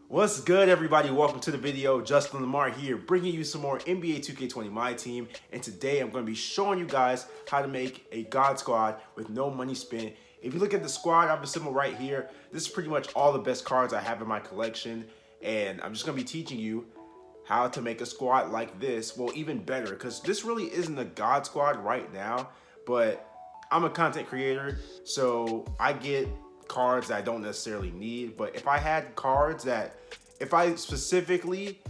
What's good, everybody? Welcome to the video. Justin Lamar here, bringing you some more NBA 2K20 MyTeam. And today I'm going to be showing you guys how to make a God squad with no money spent. If you look at the squad, I have a symbol right here. This is pretty much all the best cards I have in my collection. And I'm just going to be teaching you how to make a squad like this. Well, even better, because this really isn't a God squad right now. But I'm a content creator, so I get cards that I don't necessarily need. But if I had cards if I specifically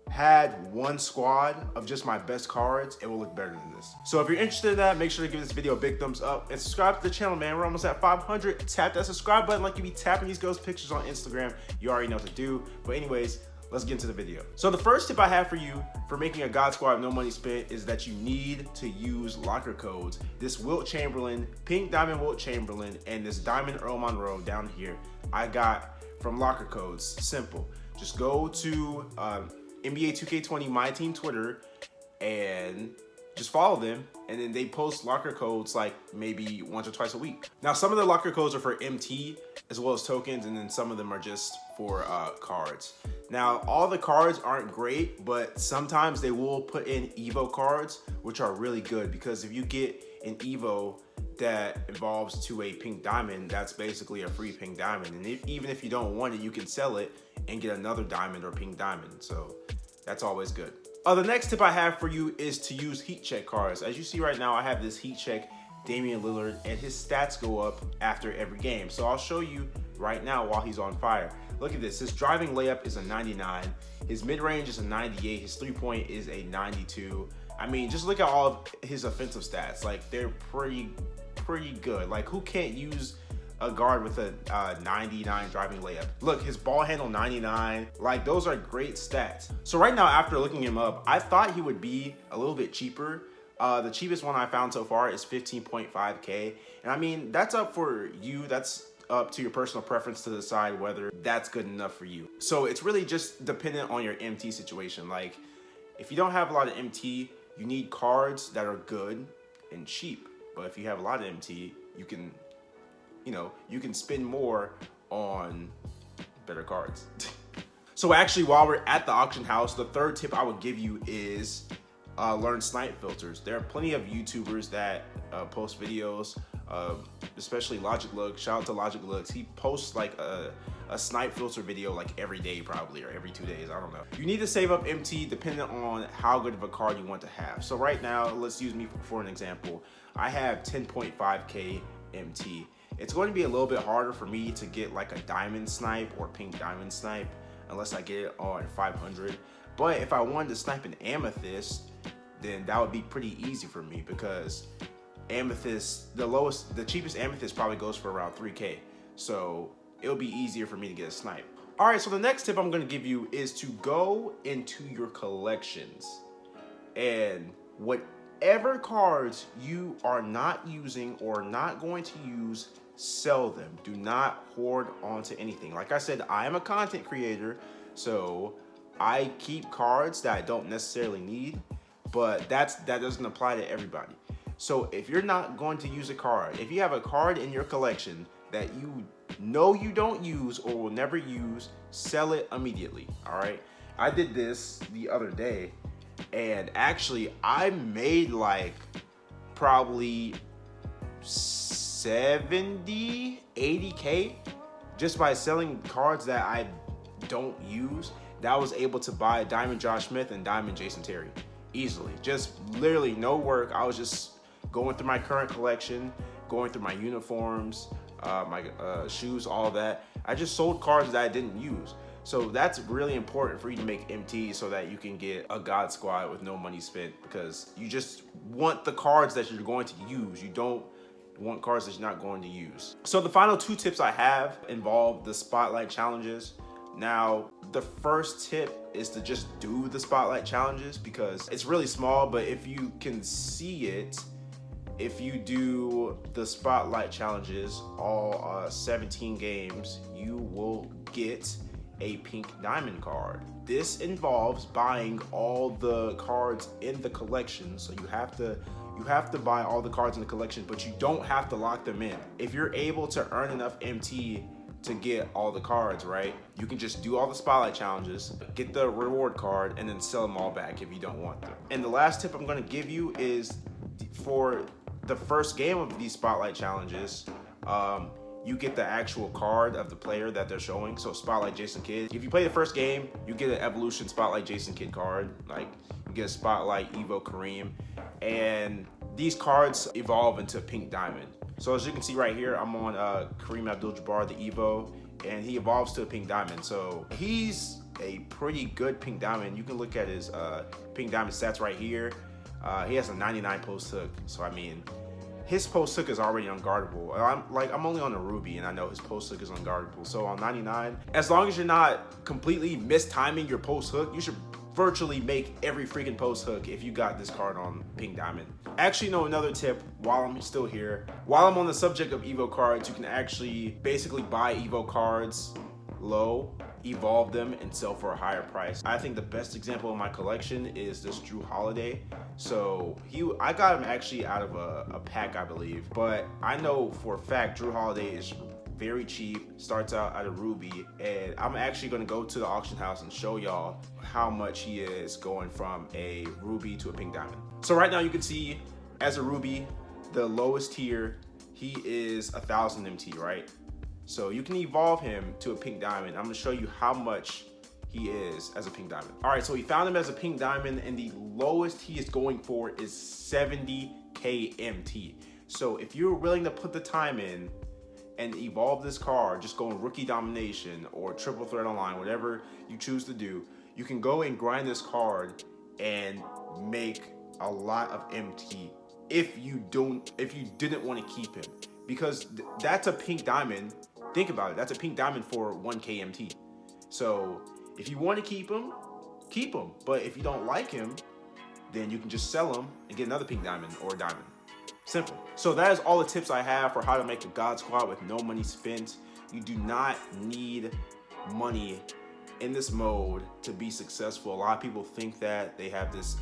had one squad of just my best cards, it will look better than this. So if you're interested in that, make sure to give this video a big thumbs up and subscribe to the channel, man. We're almost at 500. Tap that subscribe button like you be tapping these girls' pictures on Instagram. You already know what to do. But anyways, let's get into the video. So the first tip I have for you for making a God squad with no money spent is that you need to use locker codes. This Wilt Chamberlain, Pink Diamond Wilt Chamberlain, and this Diamond Earl Monroe down here, I got from locker codes. Simple. Just go to NBA 2K20 MyTeam Twitter and just follow them, and then they post locker codes like maybe once or twice a week. Now, some of the locker codes are for MT as well as tokens, and then some of them are just for cards. Now, all the cards aren't great, but sometimes they will put in Evo cards, which are really good, because if you get an Evo that evolves to a pink diamond, that's basically a free pink diamond. And even if you don't want it, you can sell it and get another diamond or pink diamond. So that's always good. The next tip I have for you is to use heat check cards. As you see right now, I have this heat check Damian Lillard, and his stats go up after every game. So I'll show you right now while he's on fire. Look at this. His driving layup is a 99. His mid-range is a 98. His three-point is a 92. I mean, just look at all of his offensive stats. Like, they're pretty good. Like, who can't use a guard with a 99 driving layup? Look, his ball handle 99. Like, those are great stats. So right now, after looking him up, I thought he would be a little bit cheaper. The cheapest one I found so far is 15.5K. And I mean, that's up for you. That's up to your personal preference to decide whether that's good enough for you. So it's really just dependent on your MT situation. Like, if you don't have a lot of MT, you need cards that are good and cheap. But if you have a lot of MT, you can spend more on better cards. So actually, while we're at the auction house, the third tip I would give you is learn snipe filters. There are plenty of YouTubers that post videos, especially Logic Looks. Shout out to Logic Looks. He posts like a snipe filter video like every day probably, or every 2 days, I don't know. You need to save up MT depending on how good of a card you want to have. So right now, let's use me for an example. I have 10.5K MT. It's going to be a little bit harder for me to get like a diamond snipe or pink diamond snipe unless I get it on 500. But if I wanted to snipe an amethyst, then that would be pretty easy for me, because amethyst, the cheapest amethyst probably goes for around 3K. So it'll be easier for me to get a snipe. All right, so the next tip I'm going to give you is to go into your collections, and whatever cards you are not using or not going to use, sell them. Do not hoard onto anything. Like I said, I am a content creator, so I keep cards that I don't necessarily need, but that doesn't apply to everybody. So if you're not going to use a card, if you have a card in your collection that you know you don't use or will never use, sell it immediately. All right, I did this the other day, and actually I made like probably 70, 80K just by selling cards that I don't use, that I was able to buy Diamond Josh Smith and Diamond Jason Terry easily. Just literally no work. I was just going through my current collection, going through my uniforms, my shoes, all that. I just sold cards that I didn't use. So that's really important for you to make MT so that you can get a God squad with no money spent, because you just want the cards that you're going to use. You don't want cards that you're not going to use. So the final two tips I have involve the spotlight challenges. Now, the first tip is to just do the spotlight challenges, because it's really small, but if you can see it, if you do the spotlight challenges all 17 games, you will get a pink diamond card. This involves buying all the cards in the collection, so you have to buy all the cards in the collection, but you don't have to lock them in. If you're able to earn enough MT to get all the cards, right? You can just do all the spotlight challenges, get the reward card, and then sell them all back if you don't want them. And the last tip I'm gonna give you is for the first game of these spotlight challenges, you get the actual card of the player that they're showing. So Spotlight Jason Kidd. If you play the first game, you get an Evolution Spotlight Jason Kidd card. Like you get a Spotlight Evo Kareem. And these cards evolve into Pink Diamond. So as you can see right here, I'm on Kareem Abdul-Jabbar, the Evo, and he evolves to a Pink Diamond. So he's a pretty good Pink Diamond. You can look at his Pink Diamond stats right here. He has a 99 post hook. So I mean, his post hook is already unguardable. I'm only on a Ruby and I know his post hook is unguardable. So on 99, as long as you're not completely mistiming your post hook, you should virtually make every freaking post hook if you got this card on Pink Diamond. Actually, no, another tip while I'm still here. While I'm on the subject of Evo cards, you can actually basically buy Evo cards low, evolve them, and sell for a higher price. I think the best example in my collection is this Drew Holiday. So I got him actually out of a pack, I believe, but I know for a fact Drew Holiday is very cheap, starts out at a Ruby, and I'm actually gonna go to the auction house and show y'all how much he is going from a Ruby to a Pink Diamond. So right now you can see as a Ruby, the lowest tier, he is 1000 MT, right? So you can evolve him to a Pink Diamond. I'm gonna show you how much he is as a Pink Diamond. All right, so we found him as a Pink Diamond, and the lowest he is going for is 70k MT. So if you're willing to put the time in and evolve this card, just go in Rookie Domination or Triple Threat Online, whatever you choose to do, you can go and grind this card and make a lot of MT if you didn't want to keep him, because that's a Pink Diamond. Think about it, that's a Pink Diamond for 1k MT. So if you want to keep him, keep him. But if you don't like him, then you can just sell him and get another Pink Diamond or a Diamond. Simple. So that is all the tips I have for how to make a God Squad with no money spent. You do not need money in this mode to be successful. A lot of people think that they have this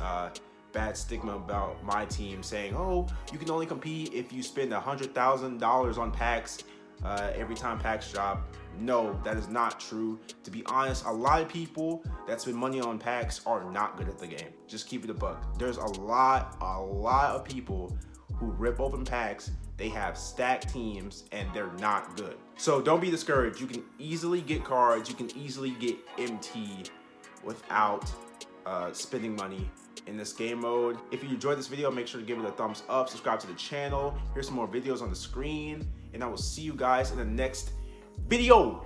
bad stigma about MyTeam saying, oh, you can only compete if you spend $100,000 on packs every time packs drop. No, that is not true. To be honest, a lot of people that spend money on packs are not good at the game. Just keep it a buck. There's a lot of people who rip open packs, they have stacked teams, and they're not good. So don't be discouraged. You can easily get cards, you can easily get MT without spending money in this game mode. If you enjoyed this video, make sure to give it a thumbs up, subscribe to the channel. Here's some more videos on the screen, and I will see you guys in the next video.